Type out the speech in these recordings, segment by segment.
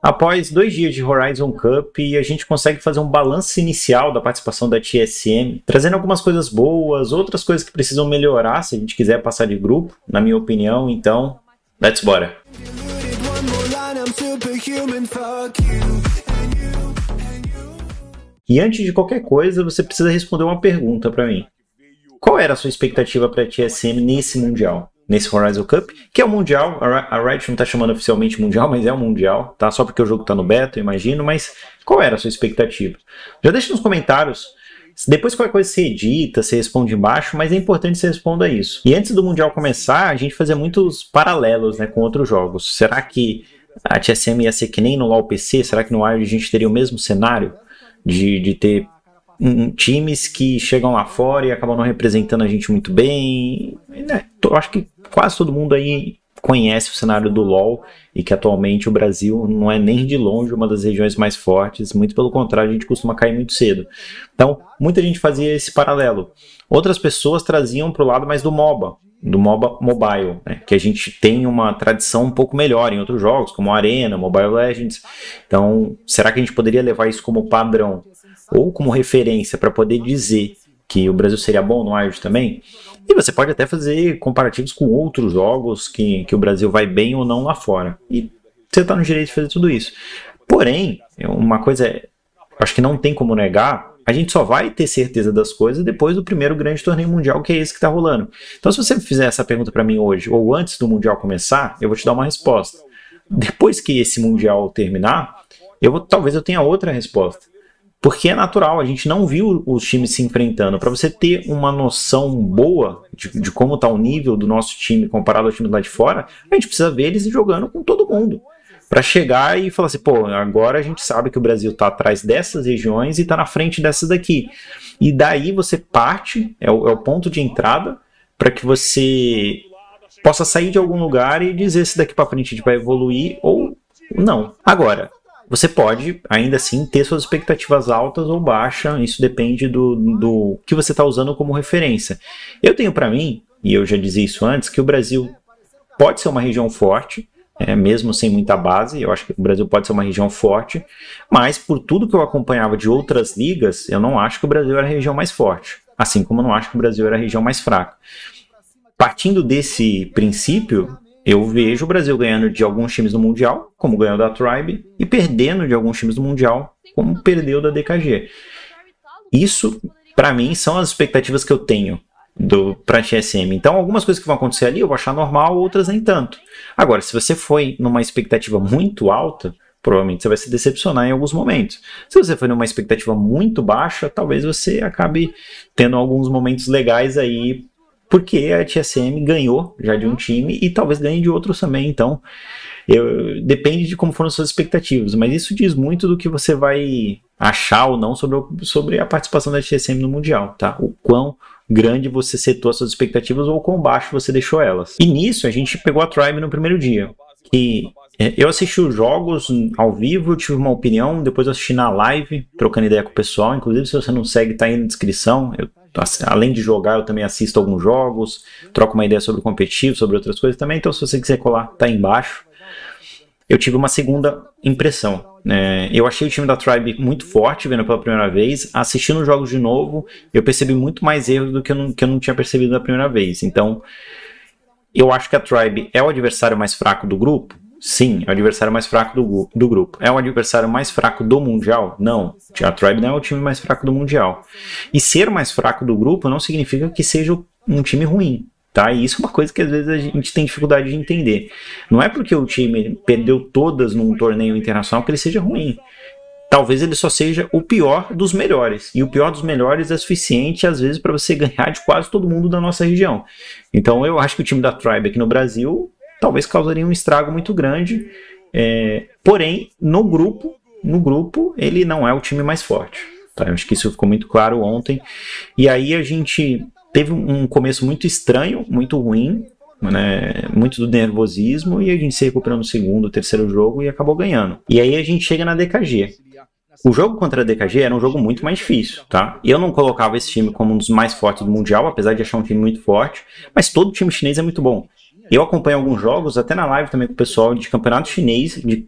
Após 2 dias de Horizon Cup, a gente consegue fazer um balanço inicial da participação da TSM, trazendo algumas coisas boas, outras coisas que precisam melhorar se a gente quiser passar de grupo, na minha opinião. Então, let's bora! E antes de qualquer coisa, você precisa responder uma pergunta para mim. Qual era a sua expectativa para a TSM nesse Mundial? Nesse Horizon Cup, que é o Mundial, a Riot não está chamando oficialmente Mundial, mas é o Mundial, tá? Só porque o jogo está no beta, eu imagino, mas qual era a sua expectativa? Já deixa nos comentários, depois qualquer coisa você edita, você responde embaixo, mas é importante que você responda isso. E antes do Mundial começar, a gente fazia muitos paralelos, né, com outros jogos. Será que a TSM ia ser que nem no LoL PC? Será que no Wild a gente teria o mesmo cenário de ter times que chegam lá fora e acabam não representando a gente muito bem, né? Eu acho que quase todo mundo aí conhece o cenário do LoL e que atualmente o Brasil não é nem de longe uma das regiões mais fortes, muito pelo contrário, a gente costuma cair muito cedo. Então, muita gente fazia esse paralelo. Outras pessoas traziam para o lado mais do MOBA Mobile, né? Que a gente tem uma tradição um pouco melhor em outros jogos, como Arena, Mobile Legends. Então, será que a gente poderia levar isso como padrão ou como referência para poder dizer que o Brasil seria bom no Wild também? E você pode até fazer comparativos com outros jogos que o Brasil vai bem ou não lá fora. E você está no direito de fazer tudo isso. Porém, uma coisa, acho que não tem como negar, a gente só vai ter certeza das coisas depois do primeiro grande torneio mundial, que é esse que está rolando. Então, se você fizer essa pergunta para mim hoje, ou antes do mundial começar, eu vou te dar uma resposta. Depois que esse mundial terminar, talvez eu tenha outra resposta. Porque é natural, a gente não viu os times se enfrentando. Para você ter uma noção boa de como está o nível do nosso time comparado ao time lá de fora, a gente precisa ver eles jogando com todo mundo. Para chegar e falar assim, pô, agora a gente sabe que o Brasil está atrás dessas regiões e está na frente dessas daqui. E daí você parte, é o ponto de entrada, para que você possa sair de algum lugar e dizer se daqui para frente a gente vai evoluir ou não. Agora, você pode, ainda assim, ter suas expectativas altas ou baixas, isso depende do que você está usando como referência. Eu tenho para mim, e eu já dizia isso antes, que o Brasil pode ser uma região forte, mesmo sem muita base, eu acho que o Brasil pode ser uma região forte, mas por tudo que eu acompanhava de outras ligas, eu não acho que o Brasil era a região mais forte, assim como eu não acho que o Brasil era a região mais fraca. Partindo desse princípio, eu vejo o Brasil ganhando de alguns times do Mundial, como ganhou da Tribe, e perdendo de alguns times do Mundial, como perdeu da DKG. Isso, para mim, são as expectativas que eu tenho para a TSM. Então, algumas coisas que vão acontecer ali eu vou achar normal, outras nem tanto. Agora, se você foi numa expectativa muito alta, provavelmente você vai se decepcionar em alguns momentos. Se você foi numa expectativa muito baixa, talvez você acabe tendo alguns momentos legais aí, porque a TSM ganhou já de um time e talvez ganhe de outros também. Então, depende de como foram suas expectativas, mas isso diz muito do que você vai achar ou não sobre a participação da TSM no Mundial, tá? O quão grande você setou as suas expectativas ou quão baixo você deixou elas. E nisso a gente pegou a Tribe no primeiro dia. E eu assisti os jogos ao vivo, tive uma opinião, depois eu assisti na live, trocando ideia com o pessoal. Inclusive, se você não segue, tá aí na descrição. Além de jogar, eu também assisto alguns jogos, troco uma ideia sobre o competitivo, sobre outras coisas também. Então, se você quiser colar, tá aí embaixo. Eu tive uma segunda impressão. Eu achei o time da Tribe muito forte, vendo pela primeira vez. Assistindo os jogos de novo, eu percebi muito mais erros do que eu não tinha percebido da primeira vez. Então, eu acho que a Tribe é o adversário mais fraco do grupo? Sim, é o adversário mais fraco do grupo. É o adversário mais fraco do Mundial? Não. A Tribe não é o time mais fraco do Mundial. E ser o mais fraco do grupo não significa que seja um time ruim. Tá? E isso é uma coisa que às vezes a gente tem dificuldade de entender. Não é porque o time perdeu todas num torneio internacional que ele seja ruim. Talvez ele só seja o pior dos melhores. E o pior dos melhores é suficiente, às vezes, para você ganhar de quase todo mundo da nossa região. Então eu acho que o time da Tribe aqui no Brasil talvez causaria um estrago muito grande. Porém, no grupo, ele não é o time mais forte. Tá? Eu acho que isso ficou muito claro ontem. E aí a gente teve um começo muito estranho, muito ruim, né? Muito do nervosismo, e a gente se recuperou no segundo, terceiro jogo e acabou ganhando. E aí a gente chega na DKG. O jogo contra a DKG era um jogo muito mais difícil, tá? Eu não colocava esse time como um dos mais fortes do Mundial, apesar de achar um time muito forte, mas todo time chinês é muito bom. Eu acompanho alguns jogos, até na live também com o pessoal de campeonato chinês, de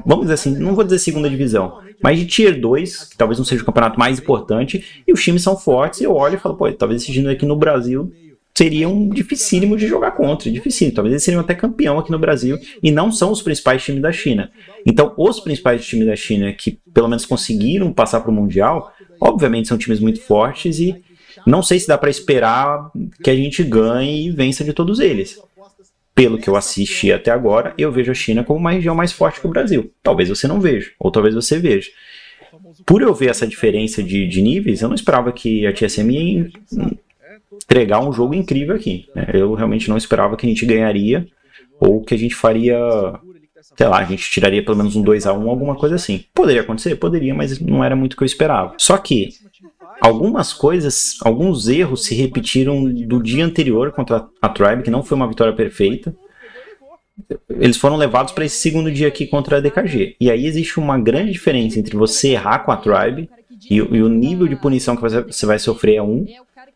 vamos dizer assim, não vou dizer segunda divisão, mas de Tier 2, que talvez não seja o campeonato mais importante, e os times são fortes, e eu olho e falo, pô, talvez esse time aqui no Brasil seria um dificílimo de jogar contra, difícil. Talvez eles seriam até campeão aqui no Brasil, e não são os principais times da China. Então, os principais times da China que pelo menos conseguiram passar para o Mundial, obviamente são times muito fortes, e não sei se dá para esperar que a gente ganhe e vença de todos eles. Pelo que eu assisti até agora, eu vejo a China como uma região mais forte que o Brasil. Talvez você não veja, ou talvez você veja. Por eu ver essa diferença de níveis, eu não esperava que a TSM ia entregar um jogo incrível aqui, né? Eu realmente não esperava que a gente ganharia, ou que a gente faria, sei lá, a gente tiraria pelo menos um 2-1, alguma coisa assim. Poderia acontecer? Poderia, mas não era muito o que eu esperava. Só que algumas coisas, alguns erros se repetiram do dia anterior contra a Tribe, que não foi uma vitória perfeita. Eles foram levados para esse segundo dia aqui contra a DKG. E aí existe uma grande diferença entre você errar com a Tribe e o nível de punição que você vai sofrer é um,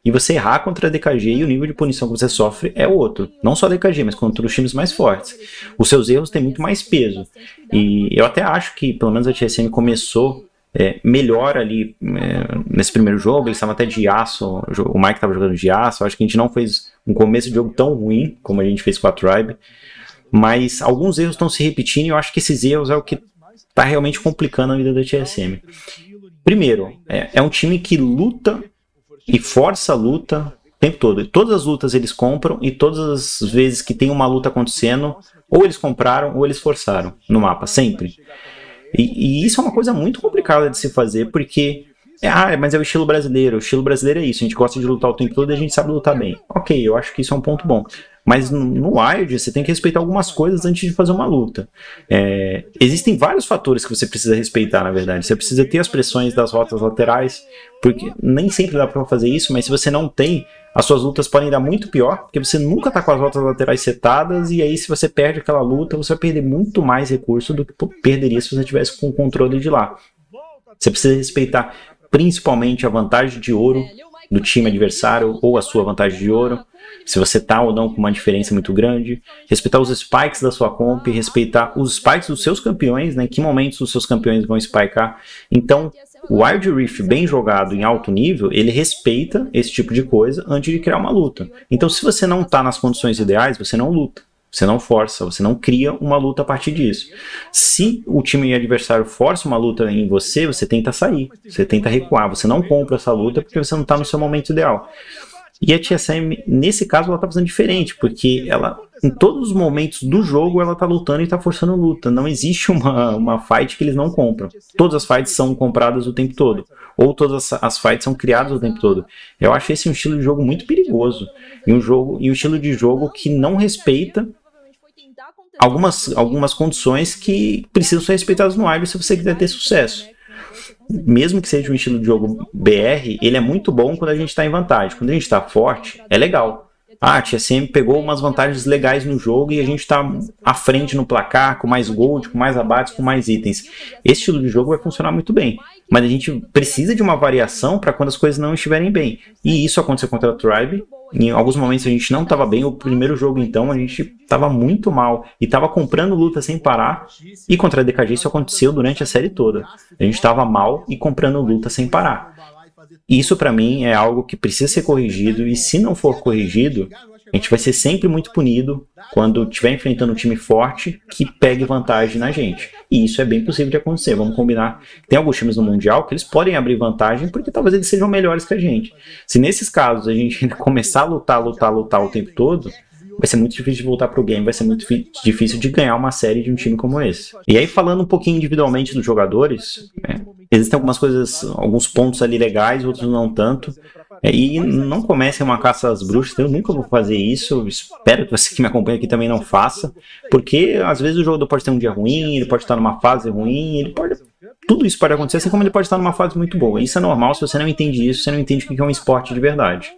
e você errar contra a DKG e o nível de punição que você sofre é outro. Não só a DKG, mas contra os times mais fortes. Os seus erros têm muito mais peso. E eu até acho que, pelo menos a TSM começou melhor ali nesse primeiro jogo. Eles estavam até de aço, o Mike estava jogando de aço. Eu acho que a gente não fez um começo de jogo tão ruim como a gente fez com a Tribe. Mas alguns erros estão se repetindo e eu acho que esses erros é o que está realmente complicando a vida da TSM. Primeiro, é um time que luta e força a luta o tempo todo. E todas as lutas eles compram, e todas as vezes que tem uma luta acontecendo, ou eles compraram ou eles forçaram no mapa, sempre. E isso é uma coisa muito complicada de se fazer, porque mas é o estilo brasileiro. O estilo brasileiro é isso, a gente gosta de lutar o tempo todo e a gente sabe lutar bem. Ok, eu acho que isso é um ponto bom. Mas no Wild você tem que respeitar algumas coisas antes de fazer uma luta. Existem vários fatores que você precisa respeitar, na verdade. Você precisa ter as pressões das rotas laterais, porque nem sempre dá para fazer isso, mas se você não tem, as suas lutas podem dar muito pior, porque você nunca está com as rotas laterais setadas, e aí se você perde aquela luta, você vai perder muito mais recurso do que perderia se você tivesse com o controle de lá. Você precisa respeitar principalmente a vantagem de ouro do time adversário, ou a sua vantagem de ouro, se você tá ou não com uma diferença muito grande, respeitar os spikes da sua comp, respeitar os spikes dos seus campeões, né, em que momentos os seus campeões vão spikear. Então, o Wild Rift bem jogado em alto nível, ele respeita esse tipo de coisa antes de criar uma luta. Então, se você não tá nas condições ideais, você não luta. Você não força, você não cria uma luta a partir disso. Se o time adversário força uma luta em você, você tenta sair, você tenta recuar, você não compra essa luta porque você não está no seu momento ideal. E a TSM, nesse caso, ela está fazendo diferente, porque ela, em todos os momentos do jogo, ela está lutando e está forçando luta. Não existe uma fight que eles não compram. Todas as fights são compradas o tempo todo, ou todas as fights são criadas o tempo todo. Eu acho esse um estilo de jogo muito perigoso, e um estilo de jogo que não respeita algumas condições que precisam ser respeitadas no Wild se você quiser ter sucesso. Mesmo que seja um estilo de jogo BR, ele é muito bom quando a gente está em vantagem. Quando a gente está forte, é legal. A TSM pegou umas vantagens legais no jogo e a gente está à frente no placar, com mais gold, com mais abates, com mais itens. Esse estilo de jogo vai funcionar muito bem. Mas a gente precisa de uma variação para quando as coisas não estiverem bem. E isso aconteceu contra a Tribe. Em alguns momentos a gente não estava bem. O primeiro jogo, então, a gente estava muito mal e estava comprando luta sem parar. E contra a DKG isso aconteceu durante a série toda. A gente estava mal e comprando luta sem parar. Isso, para mim, é algo que precisa ser corrigido. E se não for corrigido, a gente vai ser sempre muito punido quando estiver enfrentando um time forte que pegue vantagem na gente. E isso é bem possível de acontecer. Vamos combinar. Tem alguns times no Mundial que eles podem abrir vantagem porque talvez eles sejam melhores que a gente. Se nesses casos a gente começar a lutar o tempo todo, vai ser muito difícil de voltar pro game, vai ser muito difícil de ganhar uma série de um time como esse. E aí, falando um pouquinho individualmente dos jogadores, existem algumas coisas, alguns pontos ali legais, outros não tanto. E não comecem uma caça às bruxas, eu nunca vou fazer isso, espero que você que me acompanha aqui também não faça, porque às vezes o jogador pode ter um dia ruim, ele pode estar numa fase ruim, tudo isso pode acontecer, assim como ele pode estar numa fase muito boa. Isso é normal, se você não entende isso, você não entende o que é um esporte de verdade.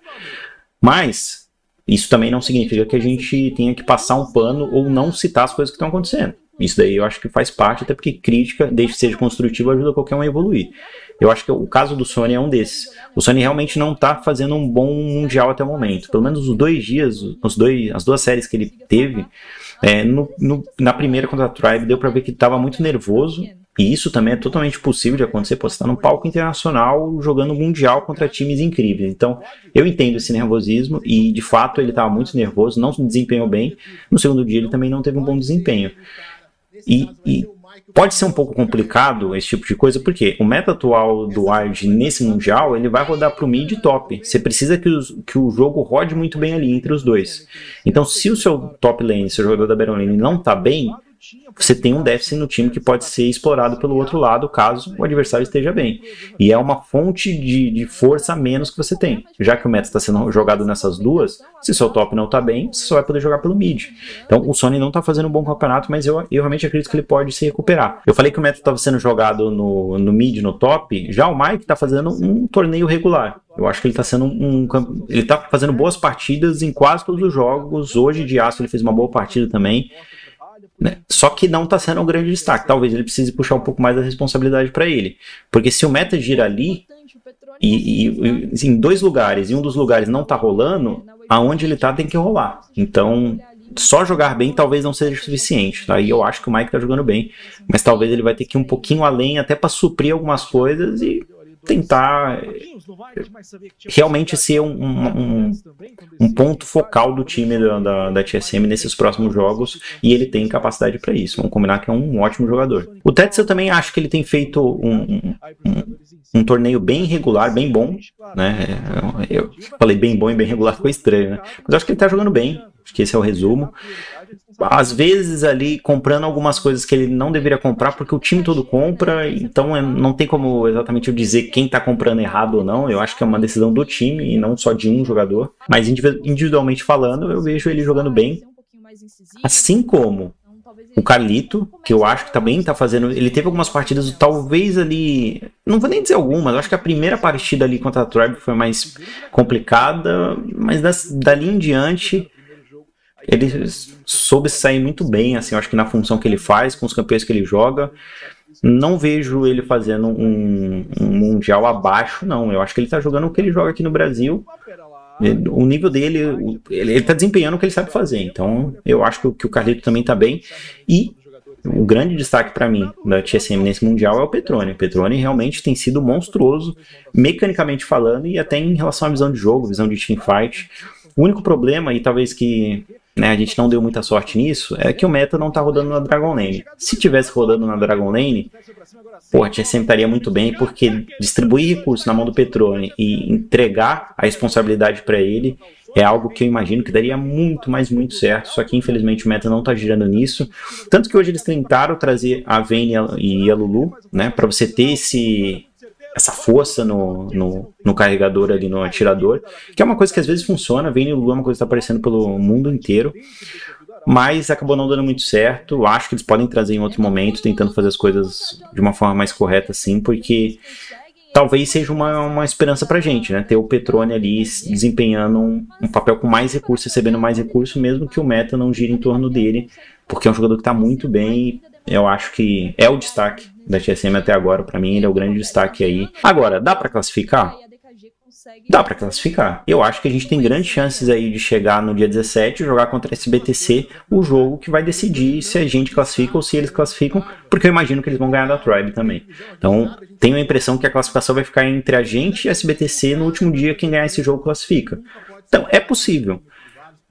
Mas isso também não significa que a gente tenha que passar um pano ou não citar as coisas que estão acontecendo. Isso daí eu acho que faz parte, até porque crítica, desde que seja construtiva, ajuda qualquer um a evoluir. Eu acho que o caso do Sony é um desses. O Sony realmente não está fazendo um bom Mundial até o momento. Pelo menos os 2 dias, as 2 séries que ele teve, na primeira contra a Tribe, deu para ver que estava muito nervoso. E isso também é totalmente possível de acontecer. Pô, você está num palco internacional jogando Mundial contra times incríveis. Então, eu entendo esse nervosismo e, de fato, ele estava muito nervoso, não se desempenhou bem. No segundo dia, ele também não teve um bom desempenho. E pode ser um pouco complicado esse tipo de coisa, porque o meta atual do Wild nesse Mundial, ele vai rodar para o mid top. Você precisa que o jogo rode muito bem ali entre os dois. Então, se o seu top lane, seu jogador da Baron Lane não está bem, você tem um déficit no time que pode ser explorado pelo outro lado, caso o adversário esteja bem. E é uma fonte de força a menos que você tem. Já que o meta está sendo jogado nessas duas, se seu top não está bem, você só vai poder jogar pelo mid. Então o Sony não está fazendo um bom campeonato, mas eu realmente acredito que ele pode se recuperar. Eu falei que o meta estava sendo jogado no mid, no top, já o Mike está fazendo um torneio regular. Eu acho que ele está sendo ele está fazendo boas partidas em quase todos os jogos. Hoje de aço ele fez uma boa partida também. Né? Só que não está sendo um grande destaque. Talvez ele precise puxar um pouco mais da responsabilidade para ele. Porque se o meta gira ali e em 2 lugares e um dos lugares não está rolando, aonde ele está tem que rolar. Então, só jogar bem talvez não seja suficiente. Aí eu acho que o Mike está jogando bem, mas talvez ele vai ter que ir um pouquinho além até para suprir algumas coisas e tentar realmente ser um ponto focal do time da TSM nesses próximos jogos, e ele tem capacidade para isso. Vamos combinar que é um ótimo jogador. O Tets eu também acho que ele tem feito um torneio bem regular, bem bom, né? Eu falei bem bom e bem regular, ficou estranho, né? Mas eu acho que ele tá jogando bem, acho que esse é o resumo. Às vezes ali comprando algumas coisas que ele não deveria comprar, porque o time todo compra, então não tem como exatamente eu dizer quem tá comprando errado ou não. Eu acho que é uma decisão do time e não só de um jogador. Mas individualmente falando, eu vejo ele jogando bem. Assim como o Carlito, que eu acho que também tá fazendo. Ele teve algumas partidas, talvez ali. Não vou nem dizer algumas, eu acho que a primeira partida ali contra a Tribe foi mais complicada, mas dali em diante ele soube sair muito bem, assim, eu acho que na função que ele faz, com os campeões que ele joga. Não vejo ele fazendo um Mundial abaixo, não. Eu acho que ele tá jogando o que ele joga aqui no Brasil. O nível dele, ele tá desempenhando o que ele sabe fazer. Então, eu acho que o Carlito também tá bem. E o grande destaque para mim da TSM nesse Mundial é o Petrone. O Petrone realmente tem sido monstruoso, mecanicamente falando, e até em relação à visão de jogo, visão de teamfight. O único problema, e talvez que a gente não deu muita sorte nisso, é que o meta não tá rodando na Dragon Lane. Se tivesse rodando na Dragon Lane, a TSM estaria muito bem, porque distribuir recursos na mão do Petrone e entregar a responsabilidade para ele é algo que eu imagino que daria muito, mas muito certo. Só que infelizmente o meta não tá girando nisso. Tanto que hoje eles tentaram trazer a Vayne e a Lulu, né, para você ter essa força no carregador ali, no atirador, que é uma coisa que às vezes funciona. Vayne e Lulu é uma coisa que está aparecendo pelo mundo inteiro, mas acabou não dando muito certo. Acho que eles podem trazer em outro momento, tentando fazer as coisas de uma forma mais correta, assim, porque talvez seja uma esperança pra gente, né, ter o Petrone ali desempenhando um papel com mais recursos, recebendo mais recursos, mesmo que o meta não gire em torno dele, porque é um jogador que está muito bem. Eu acho que é o destaque da TSM até agora. Para mim ele é o grande destaque aí. Agora, dá para classificar? Dá para classificar. Eu acho que a gente tem grandes chances aí de chegar no dia 17 e jogar contra a SBTC, o jogo que vai decidir se a gente classifica ou se eles classificam, porque eu imagino que eles vão ganhar da Tribe também. Então, tenho a impressão que a classificação vai ficar entre a gente e a SBTC. No último dia, quem ganhar esse jogo classifica. Então, é possível.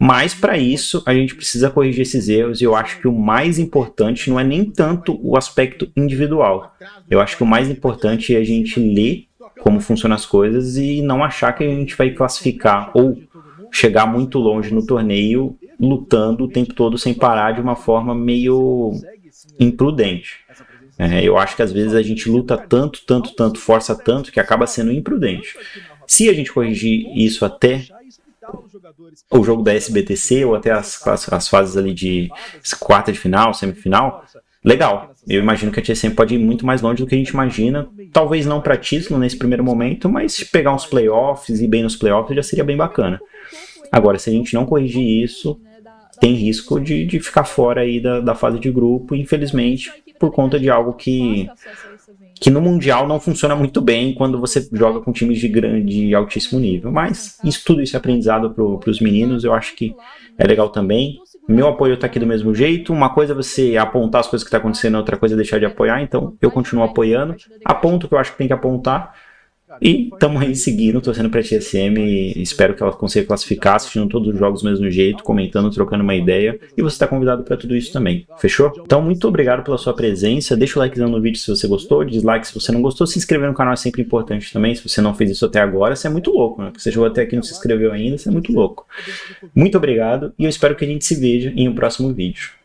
Mas para isso a gente precisa corrigir esses erros, e eu acho que o mais importante não é nem tanto o aspecto individual. Eu acho que o mais importante é a gente ler como funcionam as coisas e não achar que a gente vai classificar ou chegar muito longe no torneio lutando o tempo todo sem parar de uma forma meio imprudente. Eu acho que às vezes a gente luta tanto, força tanto que acaba sendo imprudente. Se a gente corrigir isso até o jogo da SBTC ou até as fases ali de quarta de final, semifinal, legal. Eu imagino que a TSM pode ir muito mais longe do que a gente imagina. Talvez não para título nesse primeiro momento, mas se pegar uns playoffs e ir bem nos playoffs já seria bem bacana. Agora, se a gente não corrigir isso, tem risco de ficar fora aí da fase de grupo, infelizmente, por conta de algo que que no Mundial não funciona muito bem quando você joga com times de altíssimo nível. Mas tudo isso é aprendizado para os meninos, eu acho que é legal também. Meu apoio está aqui do mesmo jeito. Uma coisa é você apontar as coisas que estão acontecendo, outra coisa é deixar de apoiar. Então eu continuo apoiando, aponto o que eu acho que tem que apontar. E estamos aí seguindo, torcendo para a TSM, espero que ela consiga classificar, assistindo todos os jogos do mesmo jeito, comentando, trocando uma ideia, e você está convidado para tudo isso também, fechou? Então muito obrigado pela sua presença, deixa o likezão no vídeo se você gostou, dislike se você não gostou, se inscrever no canal é sempre importante também, se você não fez isso até agora, você é muito louco, né? Você chegou até aqui e não se inscreveu ainda, você é muito louco. Muito obrigado, e eu espero que a gente se veja em um próximo vídeo.